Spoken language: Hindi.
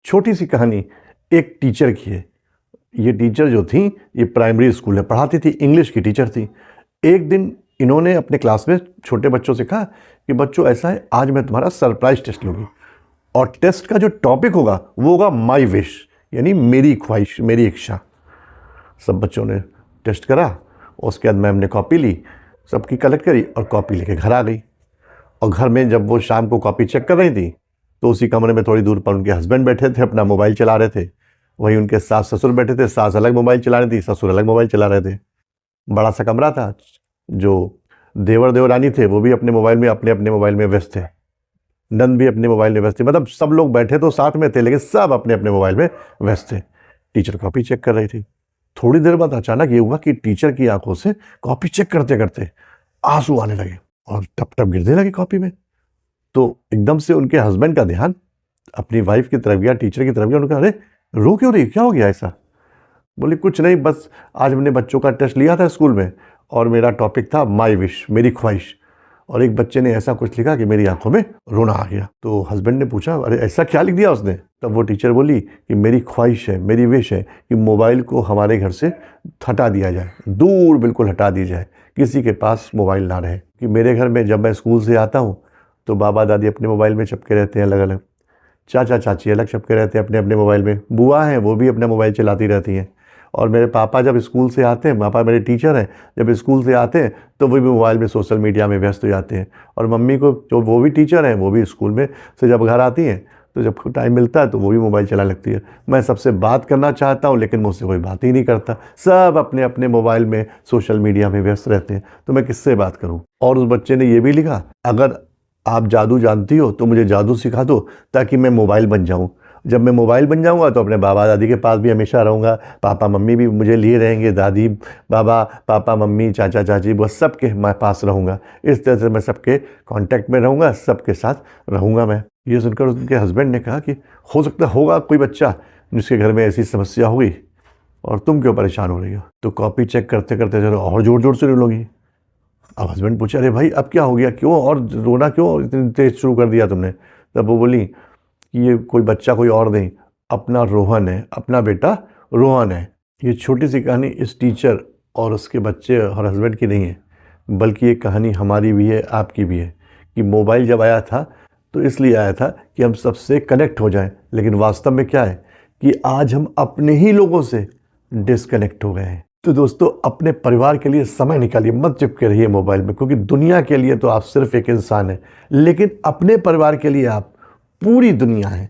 छोटी सी कहानी एक टीचर की है। ये टीचर जो थी ये प्राइमरी स्कूल में पढ़ाती थी, इंग्लिश की टीचर थी। एक दिन इन्होंने अपने क्लास में छोटे बच्चों से कहा कि बच्चों ऐसा है, आज मैं तुम्हारा सरप्राइज टेस्ट लूँगी और टेस्ट का जो टॉपिक होगा वो होगा माई विश, यानी मेरी ख्वाहिश, मेरी इच्छा। सब बच्चों ने टेस्ट करा, उसके बाद मैम ने कॉपी ली, सबकी कलेक्ट करी और कॉपी लेके घर आ गई। और घर में जब वो शाम को कॉपी चेक कर रही थी तो उसी कमरे में थोड़ी दूर पर उनके हस्बैंड बैठे थे, अपना मोबाइल चला रहे थे। वहीं उनके सास ससुर बैठे थे, सास अलग मोबाइल चला रही थी, ससुर अलग मोबाइल चला रहे थे। बड़ा सा कमरा था। जो देवर देवरानी थे वो भी अपने मोबाइल में अपने मोबाइल में व्यस्त थे, नंद भी अपने मोबाइल में व्यस्त थे। मतलब सब लोग बैठे तो साथ में थे लेकिन सब अपने अपने मोबाइल में व्यस्त थे। टीचर कॉपी चेक कर रही थी। थोड़ी देर बाद अचानक ये हुआ कि टीचर की आंखों से कॉपी चेक करते करते आंसू आने लगे और टप टप गिरने लगे कॉपी में। तो एकदम से उनके हस्बैंड का ध्यान अपनी वाइफ की तरफ गया, टीचर की तरफ गया। उन्होंने कहा, अरे रो क्यों रही, क्या हो गया ऐसा? बोले कुछ नहीं, बस आज हमने बच्चों का टेस्ट लिया था स्कूल में और मेरा टॉपिक था माई विश, मेरी ख्वाहिश, और एक बच्चे ने ऐसा कुछ लिखा कि मेरी आंखों में रोना आ गया। तो हस्बैंड ने पूछा, अरे ऐसा क्या लिख दिया उसने? तब वो टीचर बोली कि मेरी ख्वाहिश है, मेरी विश है कि मोबाइल को हमारे घर से हटा दिया जाए, दूर बिल्कुल हटा दी जाए, किसी के पास मोबाइल ना रहे। कि मेरे घर में जब मैं स्कूल से आता हूँ तो बाबा दादी अपने मोबाइल में चिपके रहते हैं अलग अलग, चाचा चाची अलग चिपके रहते हैं अपने अपने मोबाइल में, बुआ हैं वो भी अपना मोबाइल चलाती रहती हैं, और मेरे पापा जब स्कूल से आते हैं, पापा मेरे टीचर हैं, जब स्कूल से आते हैं तो वो भी मोबाइल में सोशल मीडिया में व्यस्त हो जाते हैं। और मम्मी को जो वो भी टीचर हैं वो भी स्कूल में से जब घर आती हैं तो जब टाइम मिलता है तो वो भी मोबाइल चला लगती है। मैं सबसे बात करना चाहता हूँ लेकिन मुझसे कोई बात ही नहीं करता, सब अपने अपने मोबाइल में सोशल मीडिया में व्यस्त रहते हैं, तो मैं किससे बात करूँ? और उस बच्चे ने ये भी लिखा, अगर आप जादू जानती हो तो मुझे जादू सिखा दो ताकि मैं मोबाइल बन जाऊं। जब मैं मोबाइल बन जाऊंगा तो अपने बाबा दादी के पास भी हमेशा रहूंगा, पापा मम्मी भी मुझे लिए रहेंगे, दादी बाबा पापा मम्मी चाचा चाची बस सबके मैं पास रहूंगा। इस तरह से मैं सबके कांटेक्ट में रहूंगा, सबके साथ रहूंगा मैं। ये सुनकर उनके हस्बैंड ने कहा कि हो सकता होगा कोई बच्चा जिसके घर में ऐसी समस्या होगी और तुम क्यों परेशान हो रही हो? तो कॉपी चेक करते करते चलो और जोर जोर से रोलोगी। अब हस्बैंड पूछा, अरे भाई अब क्या हो गया, क्यों और रोना क्यों इतनी तेज शुरू कर दिया तुमने? तब वो बोली कि ये कोई बच्चा कोई और नहीं, अपना रोहन है, अपना बेटा रोहन है। ये छोटी सी कहानी इस टीचर और उसके बच्चे और हस्बैंड की नहीं है, बल्कि ये कहानी हमारी भी है, आपकी भी है। कि मोबाइल जब आया था तो इसलिए आया था कि हम सबसे कनेक्ट हो जाएं, लेकिन वास्तव में क्या है कि आज हम अपने ही लोगों से डिस्कनेक्ट हो गए हैं। तो दोस्तों अपने परिवार के लिए समय निकालिए, मत चिपके रहिए मोबाइल में, क्योंकि दुनिया के लिए तो आप सिर्फ एक इंसान हैं, लेकिन अपने परिवार के लिए आप पूरी दुनिया हैं।